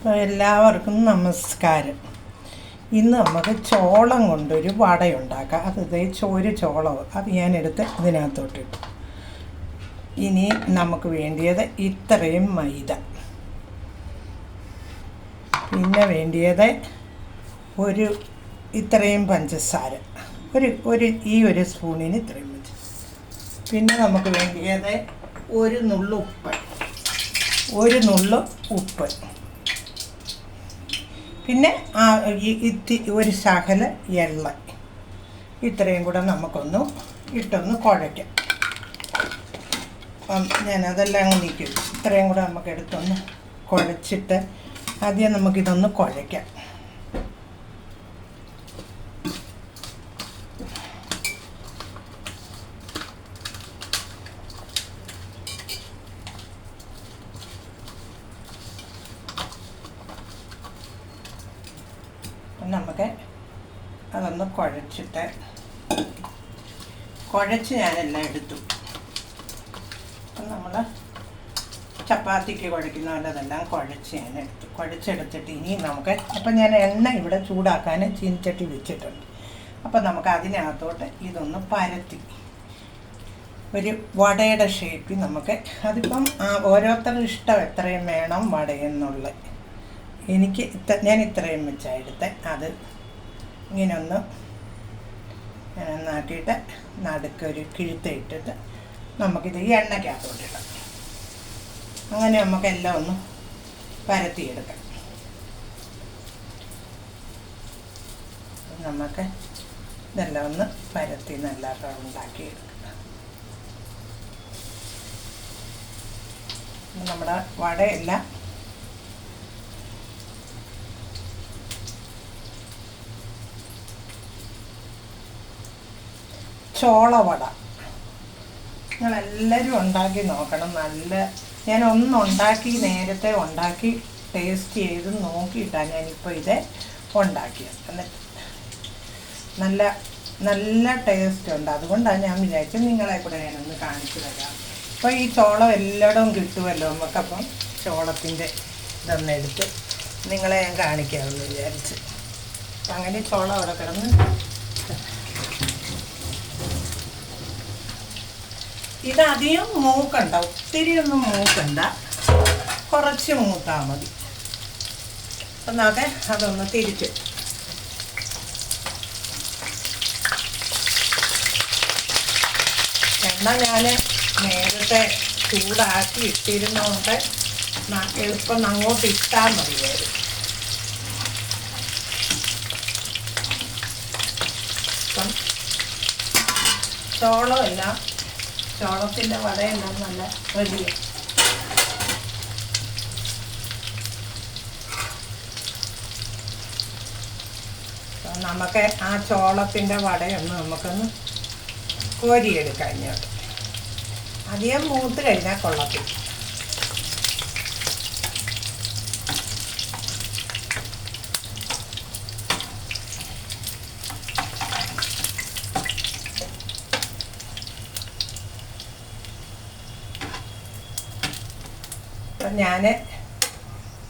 അപ്പോൾ എല്ലാവർക്കും നമസ്കാരം. ഇന്ന് നമുക്ക് ചോളം കൊണ്ടൊരു വടയുണ്ടാക്കാം. ഒരു ചോളം അത് ഞാനെടുത്ത് ഇതിനകത്തോട്ടിട്ടു. ഇനി നമുക്ക് വേണ്ടിയത് ഇത്രയും മൈദ, പിന്നെ വേണ്ടിയത് ഇത്രയും പഞ്ചസാര, ഒരു സ്പൂണിന് ഇത്രയും വെച്ച്. പിന്നെ നമുക്ക് വേണ്ടിയത് ഒരു നുള്ളു ഉപ്പ്, പിന്നെ ഒരു ശകല എള്ള. ഇത്രയും കൂടെ നമുക്കൊന്ന് ഇട്ടൊന്ന് കുഴയ്ക്കാം. ഞാനതെല്ലാം അങ്ങ് നിൽക്കും. ഇത്രയും കൂടെ നമുക്ക് എടുത്തൊന്ന് കുഴച്ചിട്ട് ആദ്യം നമുക്കിതൊന്ന് കുഴയ്ക്കാം. നമുക്ക് അതൊന്ന് കുഴച്ച് ഞാനെല്ലാം എടുത്തു. അപ്പം നമ്മൾ ചപ്പാത്തിക്ക് കുഴയ്ക്കുന്ന പോലെ അതെല്ലാം കുഴച്ചെടുത്തിട്ട് ഇനി നമുക്ക് ഞാൻ എണ്ണ ഇവിടെ ചൂടാക്കാൻ ചീനിച്ചട്ടി വെച്ചിട്ടുണ്ട്. അപ്പം നമുക്ക് അതിനകത്തോട്ട് ഇതൊന്ന് പരത്തി ഒരു വടയുടെ ഷേപ്പിൽ നമുക്ക്, അതിപ്പം ഓരോരുത്തരുടെ ഇഷ്ടം എത്രയും വേണം വടയെന്നുള്ള. ഞാൻ ഇത്രയും വെച്ചാണ് എടുത്ത്. അത് ഇങ്ങനെ ഒന്ന് നന്നാക്കിയിട്ട് നടുക്കൊരു കിഴുത്തിട്ടിട്ട് നമുക്കിത് ഈ എണ്ണയ്ക്കകത്തോട്ടിടാം. അങ്ങനെ നമുക്കെല്ലാം ഒന്ന് പരത്തിയെടുക്കാം. നമുക്ക് ഇതെല്ലാം ഒന്ന് പരത്തി നല്ല ഉണ്ടാക്കിയെടുക്കാം. നമ്മുടെ വടയെല്ലാം ചോളവട നിങ്ങളെല്ലാവരും ഉണ്ടാക്കി നോക്കണം. നേരത്തെ ഉണ്ടാക്കി ടേസ്റ്റ് ചെയ്ത് നോക്കിയിട്ടാണ് ഞാനിപ്പോൾ ഇത് ഉണ്ടാക്കിയത്. എന്നിട്ട് നല്ല ടേസ്റ്റ് ഉണ്ട്. അതുകൊണ്ടാണ് ഞാൻ വിചാരിച്ചത് നിങ്ങളെ കൂടെ ഞാനൊന്ന് കാണിച്ചു തരാം. അപ്പോൾ ഈ ചോളം എല്ലായിടവും കിട്ടുമല്ലോ നമുക്കപ്പം ചോളത്തിൻ്റെ ഇതൊന്നെടുത്ത് നിങ്ങളെ ഞാൻ കാണിക്കാമെന്ന് വിചാരിച്ച്. അങ്ങനെ ചോളം അവിടെ കിടന്ന് ഇതധികം മൂക്കണ്ട, ഒത്തിരി ഒന്നും മൂക്കണ്ട, കുറച്ച് മൂത്താൽ മതി. ഒന്നാകെ അതൊന്ന് തിരിച്ച് എണ്ണ ഞാൻ നേരത്തെ ചൂടാക്കി ഇട്ടിരുന്നതുകൊണ്ട് എളുപ്പം അങ്ങോട്ട് ഇട്ടാൽ മതിയായിരുന്നു. അപ്പം ചോളത്തിൻ്റെ വടയെല്ലാം നല്ല റെഡിയാണ്. നമുക്ക് ആ ചോളത്തിൻ്റെ വടയൊന്ന് നമുക്കൊന്ന് കോരിയെടുക്കാം. ഇങ്ങോട്ട് അധികം മൂത്ത് കഴിഞ്ഞാൽ കൊള്ളത്തില്ല.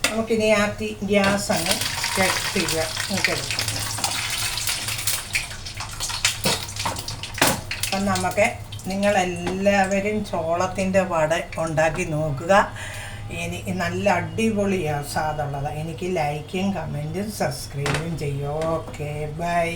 നമുക്കിനി ഗ്യാസ് അങ്ങ് കെട്ടിക്കുക. അപ്പം നമുക്ക് നിങ്ങളെല്ലാവരും ചോളത്തിൻ്റെ വട ഉണ്ടാക്കി നോക്കുക. നല്ല അടിപൊളി സ്വാദുള്ളതാണ്. എനിക്ക് ലൈക്കും കമൻറ്റും സബ്സ്ക്രൈബും ചെയ്യുക. Okay, by.